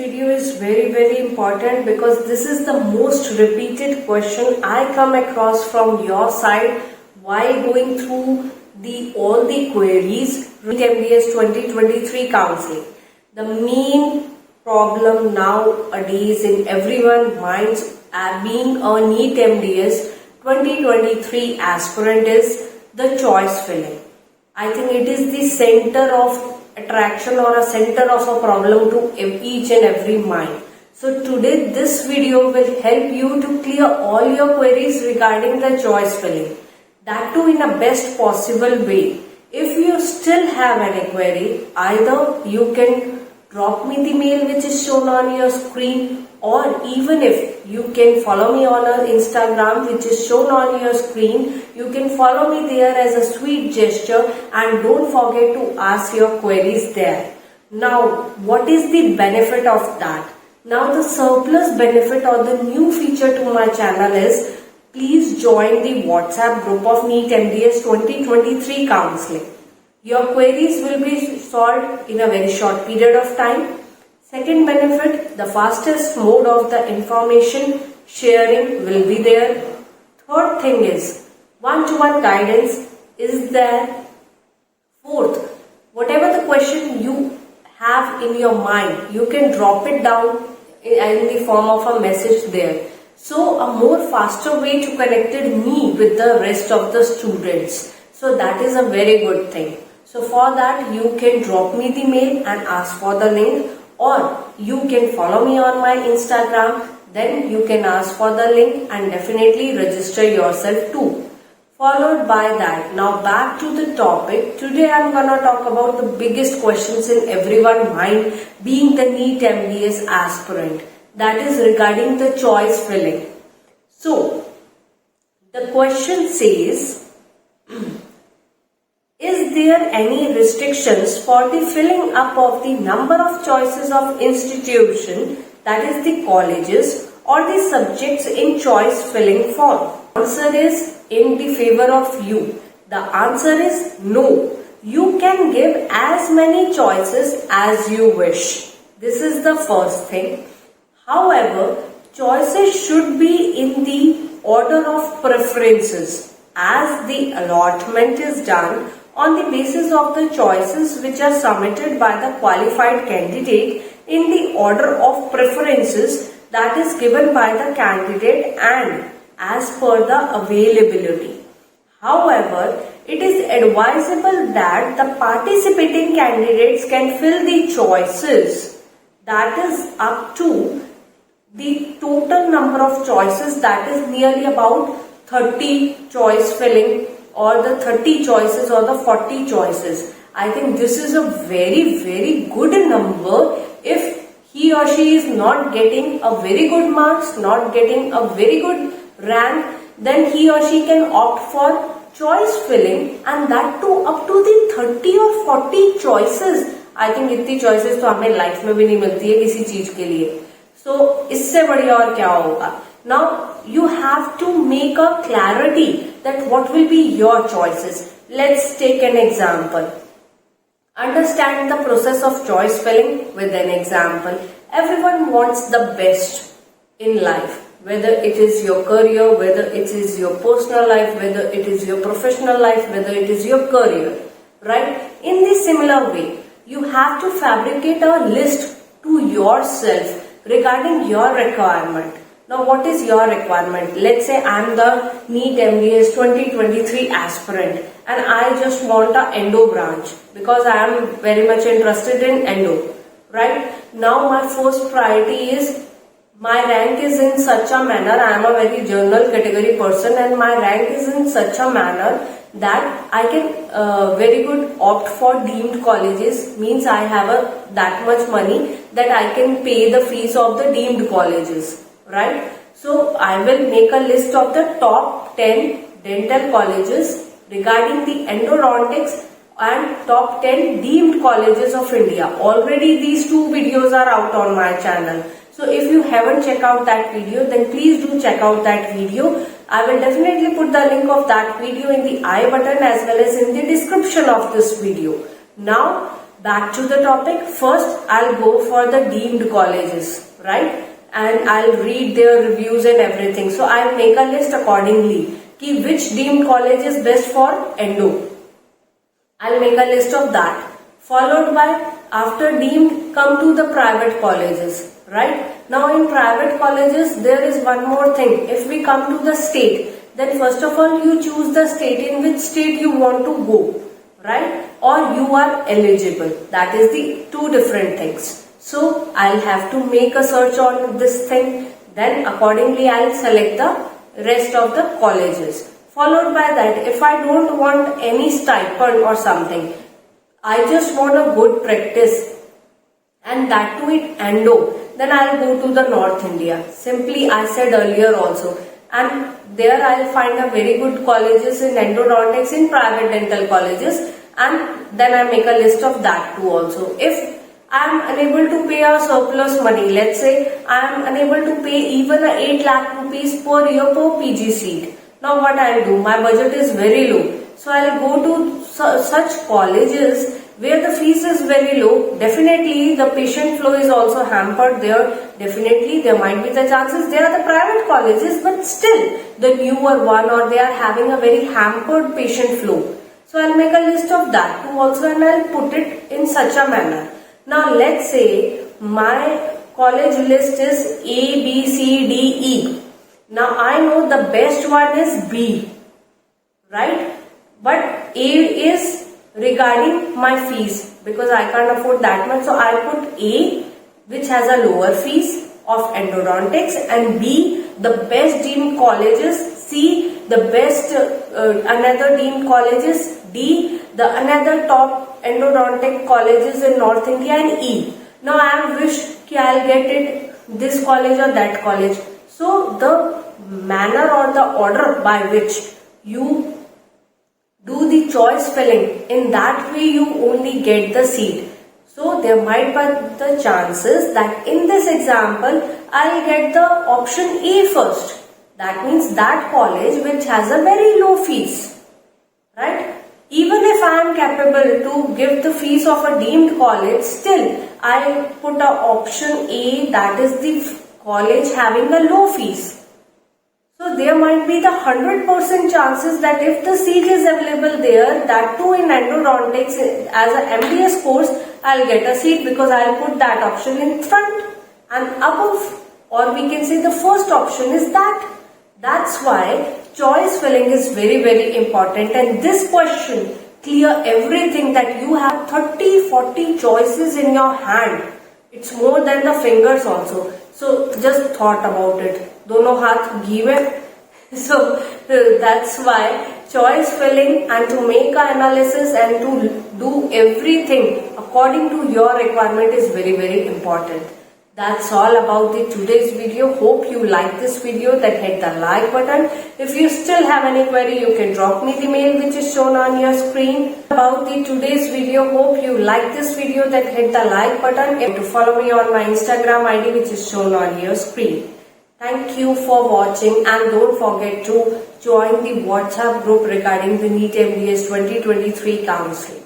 video is very important because this is the most repeated question I come across from your side while going through all the queries with MDS 2023 counseling. The main problem nowadays in everyone's minds being a NEET MDS 2023 aspirant is the choice filling. I think it is the center of attraction or a center of a problem to each and every mind. So today this video will help you to clear all your queries regarding the choice filling. That too in a best possible way. If you still have any query, either you can drop me the mail which is shown on your screen, or even if you can follow me on our Instagram which is shown on your screen, you can follow me there as a sweet gesture and don't forget to ask your queries there. Now, what is the benefit of that? Now, the surplus benefit or the new feature to my channel is please join the WhatsApp group of NEET MDS 2023 counseling. Your queries will be solved in a very short period of time. Second benefit, the fastest mode of the information sharing will be there. Third thing is, one-to-one guidance is there. Fourth, whatever the question you have in your mind, you can drop it down in the form of a message there. So, a more faster way to connect me with the rest of the students. So, that is a very good thing. So, for that, you can drop me the mail and ask for the link, or you can follow me on my Instagram, then you can ask for the link and definitely register yourself too. Followed by that, now back to the topic. Today I am gonna talk about the biggest questions in everyone's mind being the NEET MDS aspirant. That is regarding the choice filling. So, the question says, is there any restrictions for the filling up of the number of choices of institution, that is the colleges, or the subjects in choice filling form? Answer is in the favor of you. The answer is no. You can give as many choices as you wish. This is the first thing. However, choices should be in the order of preferences, as the allotment is done on the basis of the choices which are submitted by the qualified candidate in the order of preferences that is given by the candidate and as per the availability. However, it is advisable that the participating candidates can fill the choices that is up to the total number of choices, that is nearly about 30 choice filling, or the 30 choices or the 40 choices. I think this is a very good number. If he or she is not getting a very good marks, not getting a very good rank, then he or she can opt for choice filling, and that too up to the 30 or 40 choices. I think इतनी choices तो हमें life में भी नहीं मिलती है किसी चीज के लिए. So इससे बढ़िया और क्या होगा? Now you have to make a clarity that what will be your choices. Let's take an example. Understand the process of choice filling with an example. Everyone wants the best in life, whether it is your career, whether it is your personal life, whether it is your professional life, whether it is your career, right? In the similar way, you have to fabricate a list to yourself regarding your requirement. Now, what is your requirement? Let's say I am the NEET MDS 2023 aspirant and I just want a endo branch because I am very much interested in endo, right? Now, my first priority is my rank is in such a manner, I am a very general category person and my rank is in such a manner that I can very good opt for deemed colleges, means I have that much money that I can pay the fees of the deemed colleges. Right? So, I will make a list of the top 10 dental colleges regarding the endodontics and top 10 deemed colleges of India. Already these two videos are out on my channel. So, if you haven't checked out that video, then please do check out that video. I will definitely put the link of that video in the I button as well as in the description of this video. Now, back to the topic. First, I'll go for the deemed colleges, right? And I'll read their reviews and everything. So I'll make a list accordingly. Ki which deemed college is best for endo. I'll make a list of that. Followed by, after deemed, come to the private colleges, right? Now in private colleges, there is one more thing. If we come to the state, then first of all, you choose the state, in which state you want to go, right? Or you are eligible. That is the two different things. So I'll have to make a search on this thing. Then accordingly, I'll select the rest of the colleges. Followed by that, if I don't want any stipend or something, I just want a good practice, and that too in endo, then I'll go to the North India. Simply, I said earlier also. And there I'll find a very good colleges in endodontics, in private dental colleges, and then I make a list of that too also. If I am unable to pay a surplus money, let's say I am unable to pay even a 8 lakh rupees per year per PG seat. Now what I'll do? My budget is very low. So I'll go to such colleges where the fees is very low. Definitely the patient flow is also hampered there. Definitely there might be the chances they are the private colleges, but still the newer one, or they are having a very hampered patient flow. So I'll make a list of that too also, and I'll put it in such a manner. Now let's say my college list is A, B, C, D, E. Now I know the best one is B, right? But A is regarding my fees, because I can't afford that much. So I put A, which has a lower fees of endodontics, and B, the best deemed colleges, C, the best another deemed colleges, D, the another top endodontic colleges in North India, and E. Now I am wish ki I'll get it this college or that college. So the manner or the order by which you do the choice filling, in that way you only get the seat. So there might be the chances that in this example, I'll get the option A first. That means that college which has a very low fees, right? Even if I am capable to give the fees of a deemed college, still I put a option A, that is the college having a low fees. So there might be the 100% chances that if the seat is available there, that too in endodontics as a MDS course, I'll get a seat because I'll put that option in front and above, or we can say the first option is that. That's why choice filling is very, very important, and this question clear everything that you have 30-40 choices in your hand. It's more than the fingers also. So just thought about it. Dono haath given. So that's why choice filling, and to make an analysis and to do everything according to your requirement is very, very important. That's all about the today's video. Hope you like this video, then hit the like button. If you still have any query, you can drop me the mail which is shown on your screen. About the today's video, hope you like this video, then hit the like button, and to follow me on my Instagram ID which is shown on your screen. Thank you for watching, and don't forget to join the WhatsApp group regarding the NEET MDS 2023 counseling.